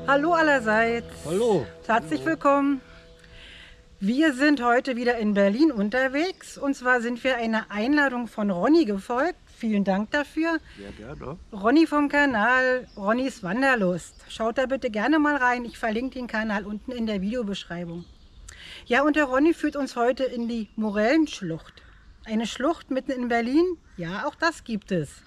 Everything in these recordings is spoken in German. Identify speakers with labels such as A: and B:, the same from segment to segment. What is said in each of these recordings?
A: Hallo allerseits.
B: Hallo.
A: Herzlich willkommen. Wir sind heute wieder in Berlin unterwegs. Und zwar sind wir einer Einladung von Ronny gefolgt. Vielen Dank dafür.
B: Ja, gerne.
A: Ronny vom Kanal Ronnys Wanderlust. Schaut da bitte gerne mal rein. Ich verlinke den Kanal unten in der Videobeschreibung. Ja, und der Ronny führt uns heute in die Morellenschlucht. Eine Schlucht mitten in Berlin. Ja, auch das gibt es.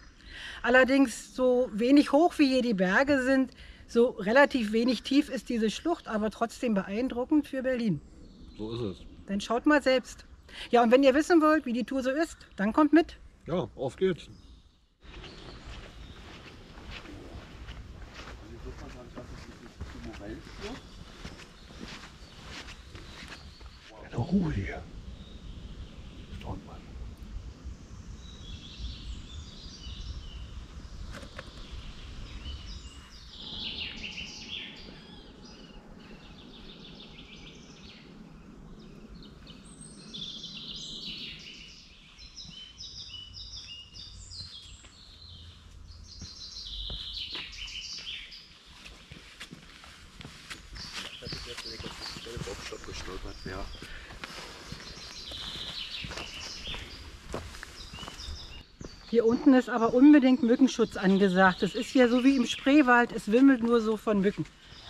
A: Allerdings so wenig hoch wie hier die Berge sind, so relativ wenig tief ist diese Schlucht, aber trotzdem beeindruckend für Berlin.
B: So ist es.
A: Dann schaut mal selbst. Ja, und wenn ihr wissen wollt, wie die Tour so ist, dann kommt mit.
B: Ja, auf geht's. Eine Ruhe hier. Schaut mal. Ja.
A: Hier unten ist aber unbedingt Mückenschutz angesagt. Es ist hier so wie im Spreewald, es wimmelt nur so von Mücken.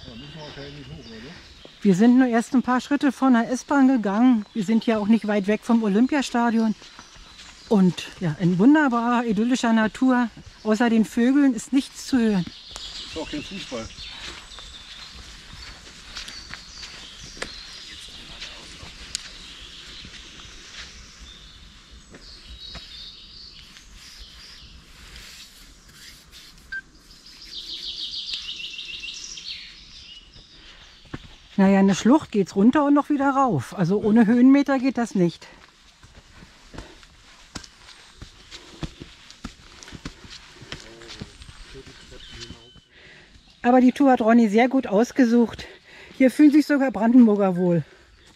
B: Ja, müssen wir wahrscheinlich nicht hoch, oder?
A: Wir sind nur erst ein paar Schritte von der S-Bahn gegangen. Wir sind ja auch nicht weit weg vom Olympiastadion. Und ja, in wunderbarer, idyllischer Natur. Außer den Vögeln ist nichts zu hören.
B: Ist auch kein Fußball.
A: Naja, eine Schlucht geht es runter und noch wieder rauf. Also ohne Höhenmeter geht das nicht. Aber die Tour hat Ronny sehr gut ausgesucht. Hier fühlen sich sogar Brandenburger wohl.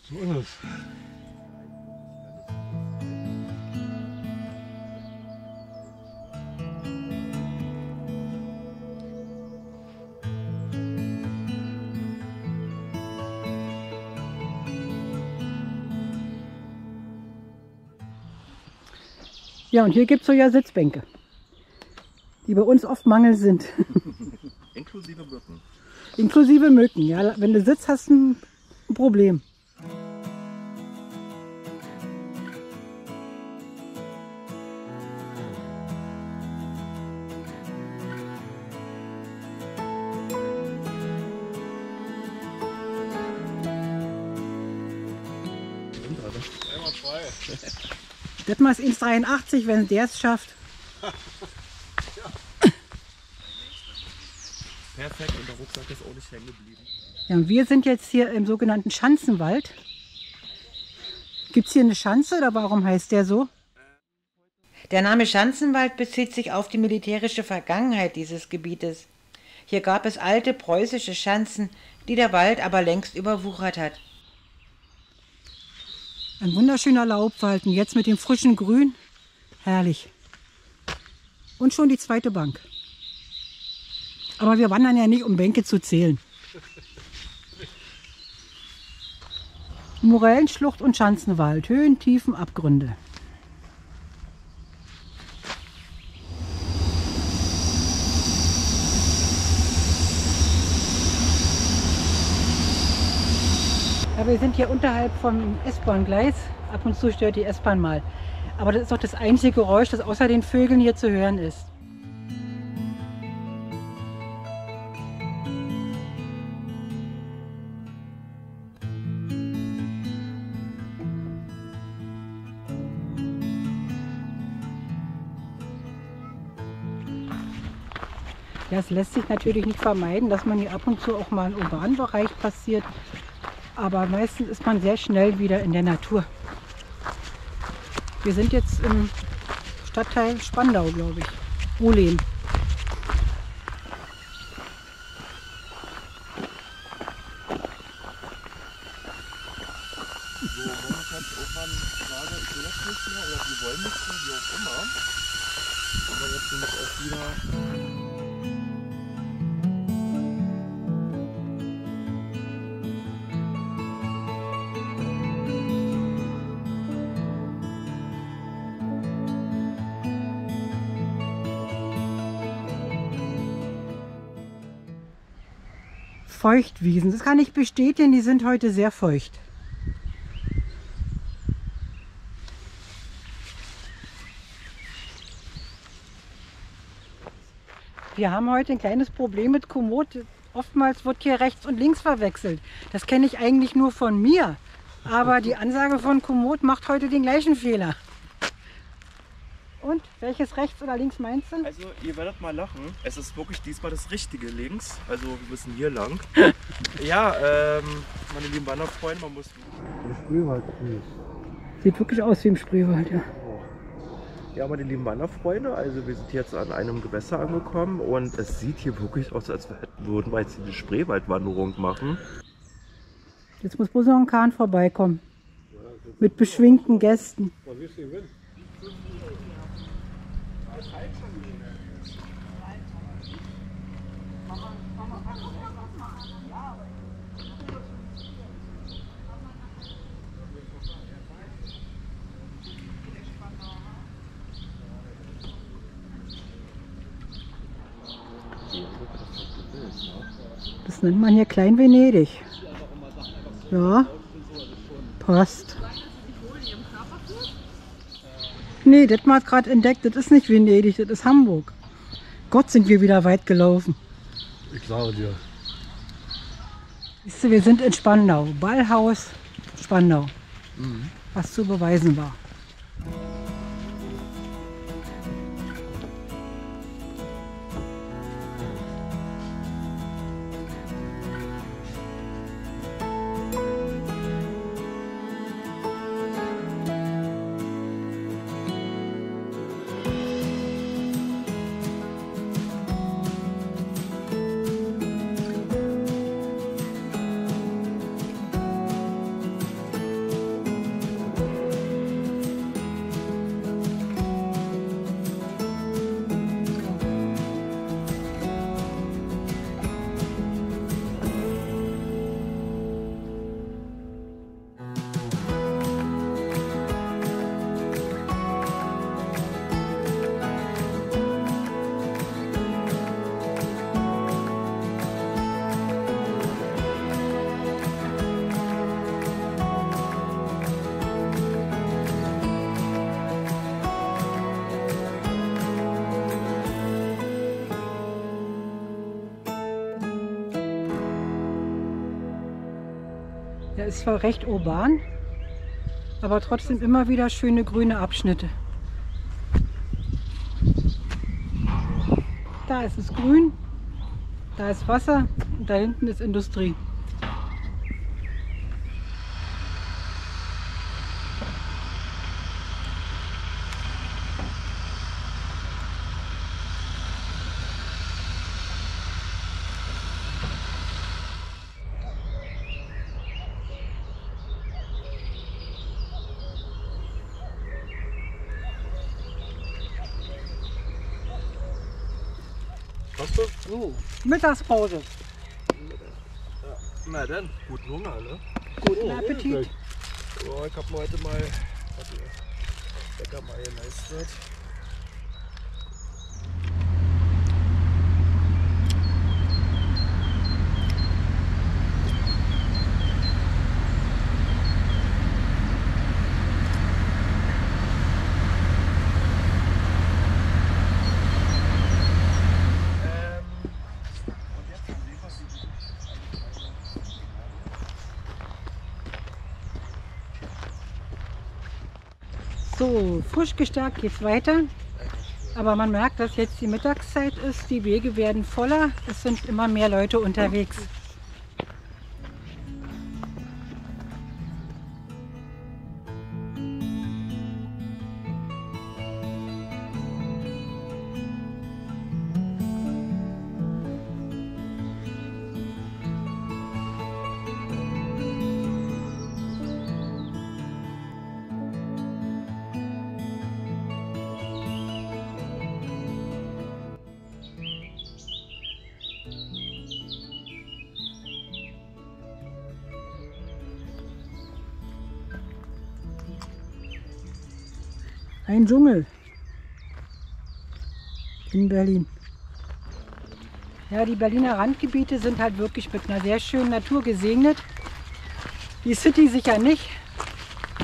B: So ist es.
A: Ja, und hier gibt es so ja Sitzbänke, die bei uns oft Mangel sind.
B: Inklusive Mücken.
A: Inklusive Mücken. Ja, wenn du sitzt, hast du ein Problem.
B: Einmal zwei.
A: Detmar ist 1,83, wenn der es schafft.
C: Perfekt, und der Rucksack ist auch nicht hängen geblieben.
A: Ja, und wir sind jetzt hier im sogenannten Schanzenwald. Gibt es hier eine Schanze oder warum heißt der so?
D: Der Name Schanzenwald bezieht sich auf die militärische Vergangenheit dieses Gebietes. Hier gab es alte preußische Schanzen, die der Wald aber längst überwuchert hat.
A: Ein wunderschöner Laubwald und jetzt mit dem frischen Grün. Herrlich. Und schon die zweite Bank. Aber wir wandern ja nicht, um Bänke zu zählen. Morellenschlucht und Schanzenwald. Höhen, Tiefen, Abgründe. Ja, wir sind hier unterhalb vom S-Bahn-Gleis. Ab und zu stört die S-Bahn mal. Aber das ist doch das einzige Geräusch, das außer den Vögeln hier zu hören ist. Ja, es lässt sich natürlich nicht vermeiden, dass man hier ab und zu auch mal einen urbanen Bereich passiert. Aber meistens ist man sehr schnell wieder in der Natur. Wir sind jetzt im Stadtteil Spandau, glaube ich. Ohlen.
C: So, momentan irgendwann gerade, ich will das nicht mehr oder die wollen nicht mehr, wie auch immer. Aber jetzt sind es auch wieder
A: Feuchtwiesen. Das kann ich bestätigen, die sind heute sehr feucht. Wir haben heute ein kleines Problem mit Komoot. Oftmals wird hier rechts und links verwechselt. Das kenne ich eigentlich nur von mir. Aber die Ansage von Komoot macht heute den gleichen Fehler. Und welches rechts oder links meinst du?
C: Also ihr werdet mal lachen. Es ist wirklich diesmal das richtige links. Also wir müssen hier lang. Ja, meine lieben Wanderfreunde, man muss...
B: Der Sprühwald grüßt.
A: Sieht wirklich aus wie im Spreewald, ja.
C: Ja, meine lieben Wanderfreunde, also wir sind jetzt an einem Gewässer angekommen und es sieht hier wirklich aus, als würden wir jetzt eine Spreewaldwanderung machen.
A: Jetzt muss bloß noch ein Kahn vorbeikommen. Mit beschwingten Gästen. Das nennt man hier Klein-Venedig. Ja, passt. Nee, das mal gerade entdeckt, das ist nicht Venedig, das ist Hamburg. Gott, sind wir wieder weit gelaufen.
B: Ich sage dir.
A: Siehst du, wir sind in Spandau. Ballhaus Spandau. Was zu beweisen war. Ja, ist zwar recht urban, aber trotzdem immer wieder schöne grüne Abschnitte. Da ist es grün, da ist Wasser und da hinten ist Industrie.
B: Hast du?
A: So, Mittagspause.
C: Na dann, guten Hunger, ne?
A: Guten Appetit.
C: Oh, ich habe mir heute mal lecker mal geleistet.
A: So, frisch gestärkt geht's weiter. Aber man merkt, dass jetzt die Mittagszeit ist. Die Wege werden voller. Es sind immer mehr Leute unterwegs. Ein Dschungel in Berlin. Ja, die Berliner Randgebiete sind halt wirklich mit einer sehr schönen Natur gesegnet. Die City sicher nicht,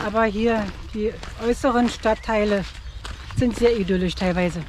A: aber hier die äußeren Stadtteile sind sehr idyllisch teilweise.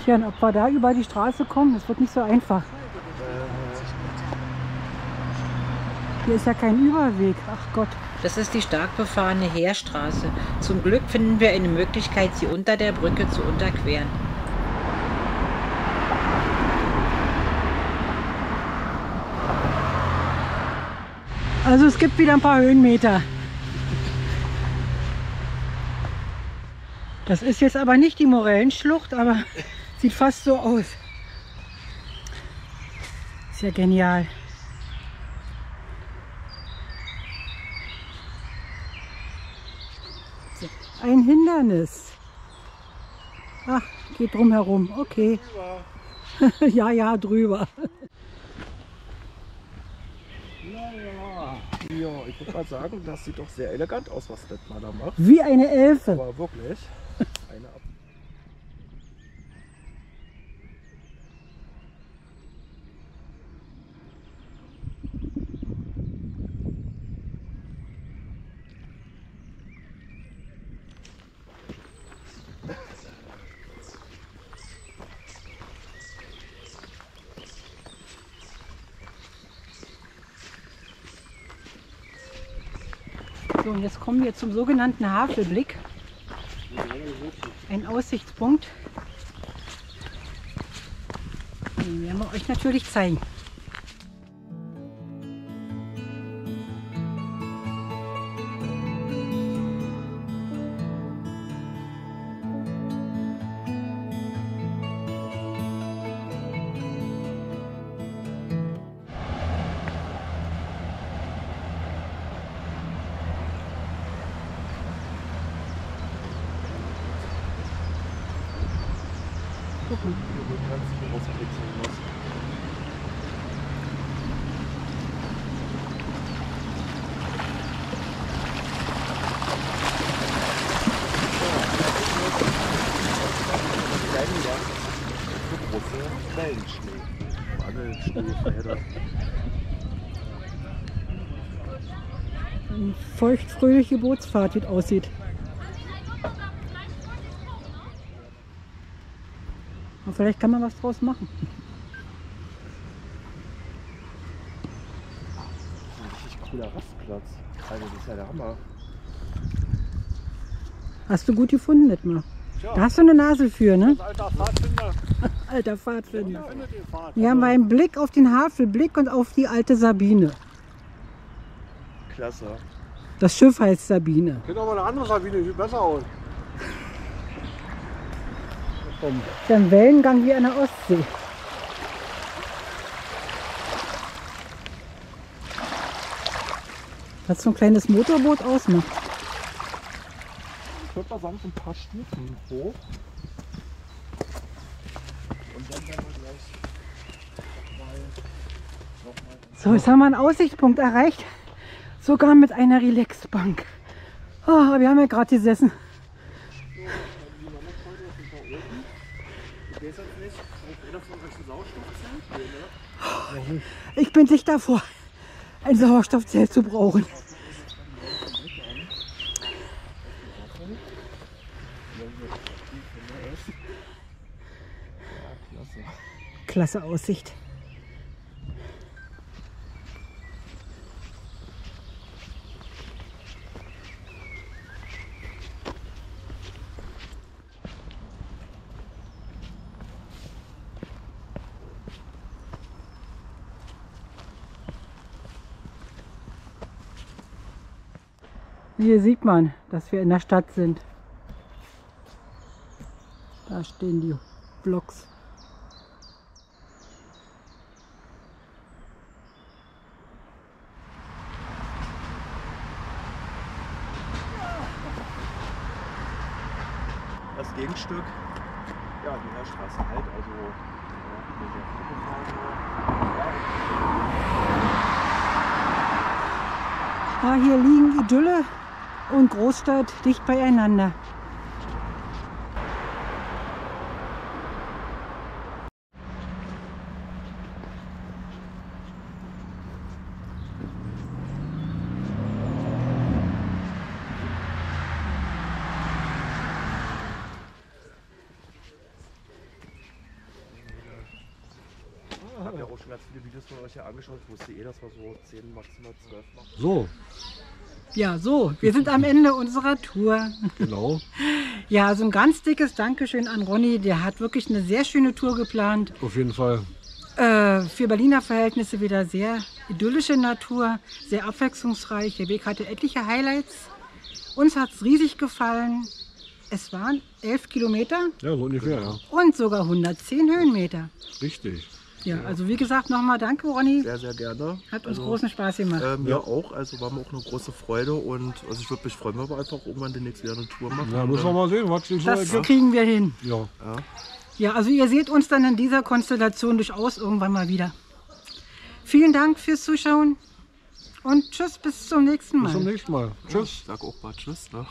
A: Tja, und ob wir da über die Straße kommen, das wird nicht so einfach. Hier ist ja kein Überweg, ach Gott.
D: Das ist die stark befahrene Heerstraße. Zum Glück finden wir eine Möglichkeit, sie unter der Brücke zu unterqueren.
A: Also es gibt wieder ein paar Höhenmeter. Das ist jetzt aber nicht die Morellenschlucht, aber sieht fast so aus. Ist ja genial. Ein Hindernis. Ach, geht drum herum. Okay. Ja, ja, drüber.
C: Ja, ich würde mal sagen, das sieht doch sehr elegant aus, was das mal da macht.
A: Wie eine Elfe.
C: Aber wirklich. Eine Ab
A: So, und jetzt kommen wir zum sogenannten Havelblick. Ein Aussichtspunkt. Den werden wir euch natürlich zeigen. Gucken.
C: große Wellenschnee. Angelschneefelder.
A: Eine feuchtfröhliche Bootsfahrt, wie es aussieht. Und vielleicht kann man was draus machen.
C: Ein richtig cooler Rastplatz. Also das ist ja der Hammer.
A: Hast du gut gefunden, Dittmar?
B: Tja.
A: Da hast du eine Nase für, ne?
B: Alter Pfadfinder.
A: Alter Pfadfinder.
B: Findet den Pfad.
A: Wir haben einen Blick auf den Havelblick und auf die alte Sabine.
C: Klasse.
A: Das Schiff heißt Sabine.
B: Kennt aber eine andere Sabine, sieht besser aus. Komm.
A: Das ist ein Wellengang wie an der Ostsee. Was so ein kleines Motorboot ausmacht.
C: Ich würde mal sagen, so ein paar Stufen hoch. Und dann werden wir gleich nochmal.
A: So, jetzt haben wir einen Aussichtspunkt erreicht. Sogar mit einer Relaxbank. Oh, wir haben ja gerade gesessen. Ich bin dicht davor, ein Sauerstoffzelt zu brauchen. Klasse Aussicht. Hier sieht man, dass wir in der Stadt sind. Da stehen die Blocks.
C: Das Gegenstück, ja, die Heerstraße halt, also
A: Ja, hier liegen Idylle und Großstadt dicht beieinander.
C: Ich habe ja auch schon ganz viele Videos von euch hier angeschaut. Ich wusste dass wir so 10, maximal 12 machen.
B: So,
A: Ja, so, wir sind am Ende unserer Tour.
B: genau.
A: Ja, also ein ganz dickes Dankeschön an Ronny. Der hat wirklich eine sehr schöne Tour geplant.
B: Auf jeden Fall.
A: Für Berliner Verhältnisse wieder sehr idyllische Natur, sehr abwechslungsreich. Der Weg hatte etliche Highlights. Uns hat es riesig gefallen. Es waren 11 Kilometer
B: Ja, so ungefähr, ja.
A: und sogar 110 Höhenmeter.
B: Richtig.
A: Ja, also wie gesagt, nochmal danke, Ronny.
C: Sehr, sehr gerne.
A: Hat uns großen Spaß gemacht.
C: Ja, auch. Also war mir auch eine große Freude und also ich würde mich freuen, wenn wir einfach irgendwann demnächst wieder eine Tour machen.
B: Ja, müssen wir mal sehen, was sich so
A: Das
B: ergibt.
A: kriegen wir hin.
B: Ja.
A: Ja, also ihr seht uns dann in dieser Konstellation durchaus irgendwann mal wieder. Vielen Dank fürs Zuschauen und tschüss, bis zum nächsten Mal.
B: Bis zum nächsten Mal. Tschüss.
C: Ich sag auch mal Tschüss. Ne?